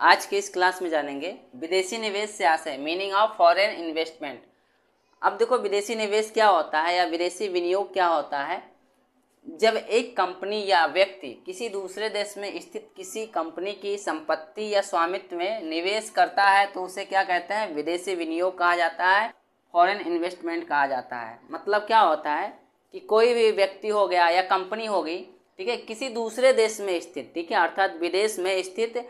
आज के इस क्लास में जानेंगे विदेशी निवेश से आशय, मीनिंग ऑफ फॉरेन इन्वेस्टमेंट। अब देखो, विदेशी निवेश क्या होता है या विदेशी विनियोग क्या होता है। जब एक कंपनी या व्यक्ति किसी दूसरे देश में स्थित किसी कंपनी की संपत्ति या स्वामित्व में निवेश करता है तो उसे क्या कहते हैं, विदेशी विनियोग कहा जाता है, फॉरेन इन्वेस्टमेंट कहा जाता है। मतलब क्या होता है कि कोई भी व्यक्ति हो गया या कंपनी होगी, ठीक है, किसी दूसरे देश में स्थित, ठीक है, अर्थात विदेश में स्थित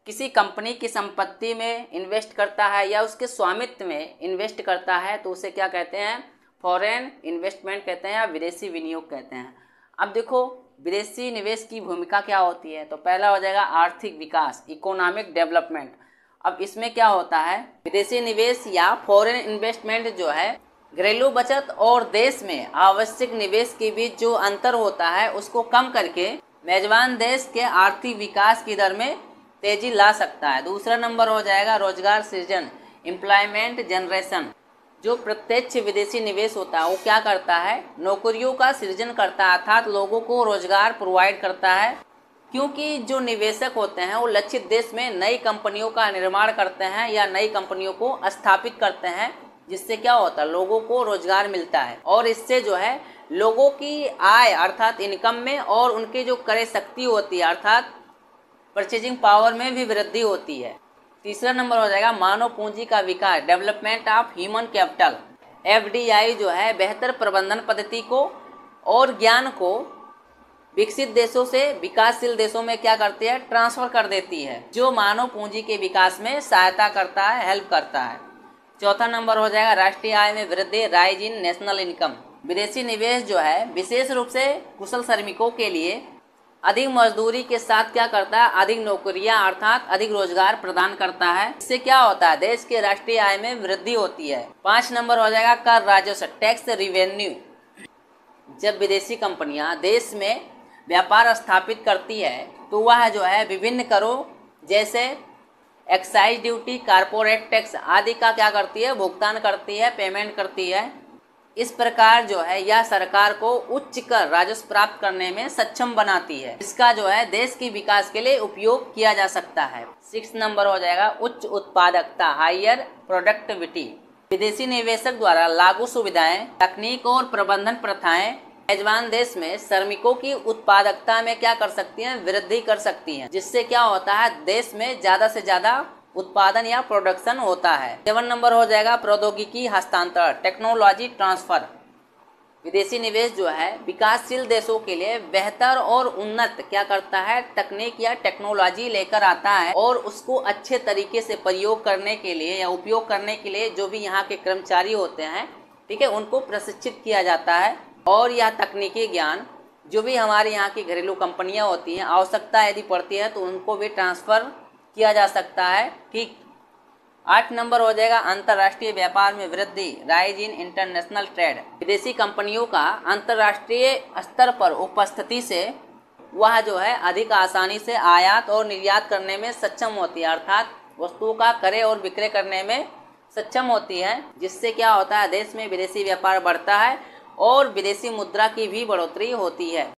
किसी कंपनी की संपत्ति में इन्वेस्ट करता है या उसके स्वामित्व में इन्वेस्ट करता है तो उसे क्या कहते हैं, फॉरेन इन्वेस्टमेंट कहते हैं या विदेशी विनियोग कहते हैं। अब देखो, विदेशी निवेश की भूमिका क्या होती है, तो पहला हो जाएगा आर्थिक विकास, इकोनॉमिक डेवलपमेंट। अब इसमें क्या होता है, विदेशी निवेश या फॉरेन इन्वेस्टमेंट जो है घरेलू बचत और देश में आवश्यक निवेश के बीच जो अंतर होता है उसको कम करके मेजबान देश के आर्थिक विकास की दर में तेजी ला सकता है। दूसरा नंबर हो जाएगा रोजगार सृजन, एम्प्लॉयमेंट जनरेशन। जो प्रत्यक्ष विदेशी निवेश होता है वो क्या करता है, नौकरियों का सृजन करता है, अर्थात लोगों को रोजगार प्रोवाइड करता है। क्योंकि जो निवेशक होते हैं वो लक्षित देश में नई कंपनियों का निर्माण करते हैं या नई कंपनियों को स्थापित करते हैं, जिससे क्या होता है, लोगों को रोजगार मिलता है और इससे जो है लोगों की आय अर्थात इनकम में और उनकी जो क्रय शक्ति होती है अर्थात परचेजिंग पावर में भी वृद्धि होती है। तीसरा नंबर हो जाएगा मानव पूंजी का विकास, development of human capital. FDI जो है बेहतर प्रबंधन पद्धति को और ज्ञान को विकसित देशों से विकासशील देशों में क्या करती है, ट्रांसफर कर देती है, जो मानव पूंजी के विकास में सहायता करता है, हेल्प करता है। चौथा नंबर हो जाएगा राष्ट्रीय आय में वृद्धि, राइज इन नेशनल इनकम। विदेशी निवेश जो है विशेष रूप से कुशल श्रमिकों के लिए अधिक मजदूरी के साथ क्या करता है, अधिक नौकरियां अर्थात अधिक रोजगार प्रदान करता है। इससे क्या होता है, देश के राष्ट्रीय आय में वृद्धि होती है। 5 नंबर हो जाएगा कर राजस्व, टैक्स रिवेन्यू। जब विदेशी कंपनियां देश में व्यापार स्थापित करती है तो वह जो है विभिन्न करों जैसे एक्साइज ड्यूटी, कारपोरेट टैक्स आदि का क्या करती है, भुगतान करती है, पेमेंट करती है। इस प्रकार जो है यह सरकार को उच्च कर राजस्व प्राप्त करने में सक्षम बनाती है। इसका जो है देश के विकास के लिए उपयोग किया जा सकता है। 6 नंबर हो जाएगा उच्च उत्पादकता, हायर प्रोडक्टिविटी। विदेशी निवेशक द्वारा लागू सुविधाएं, तकनीक और प्रबंधन प्रथाएं मेजबान देश में श्रमिकों की उत्पादकता में क्या कर सकती हैं, वृद्धि कर सकती हैं, जिससे क्या होता है, देश में ज्यादा से ज्यादा उत्पादन या प्रोडक्शन होता है। 7 नंबर हो जाएगा प्रौद्योगिकी हस्तांतरण, टेक्नोलॉजी ट्रांसफर। विदेशी निवेश जो है विकासशील देशों के लिए बेहतर और उन्नत क्या करता है, तकनीक या टेक्नोलॉजी लेकर आता है और उसको अच्छे तरीके से प्रयोग करने के लिए या उपयोग करने के लिए जो भी यहाँ के कर्मचारी होते हैं, ठीक है, उनको प्रशिक्षित किया जाता है। और यह तकनीकी ज्ञान जो भी हमारे यहाँ की घरेलू कंपनियाँ होती हैं, आवश्यकता यदि पड़ती है तो उनको भी ट्रांसफर किया जा सकता है। ठीक। 8 नंबर हो जाएगा अंतर्राष्ट्रीय व्यापार में वृद्धि, राइज इन इंटरनेशनल ट्रेड। विदेशी कंपनियों का अंतर्राष्ट्रीय स्तर पर उपस्थिति से वह जो है अधिक आसानी से आयात और निर्यात करने में सक्षम होती है, अर्थात वस्तुओं का क्रय और विक्रय करने में सक्षम होती है, जिससे क्या होता है, देश में विदेशी व्यापार बढ़ता है और विदेशी मुद्रा की भी बढ़ोतरी होती है।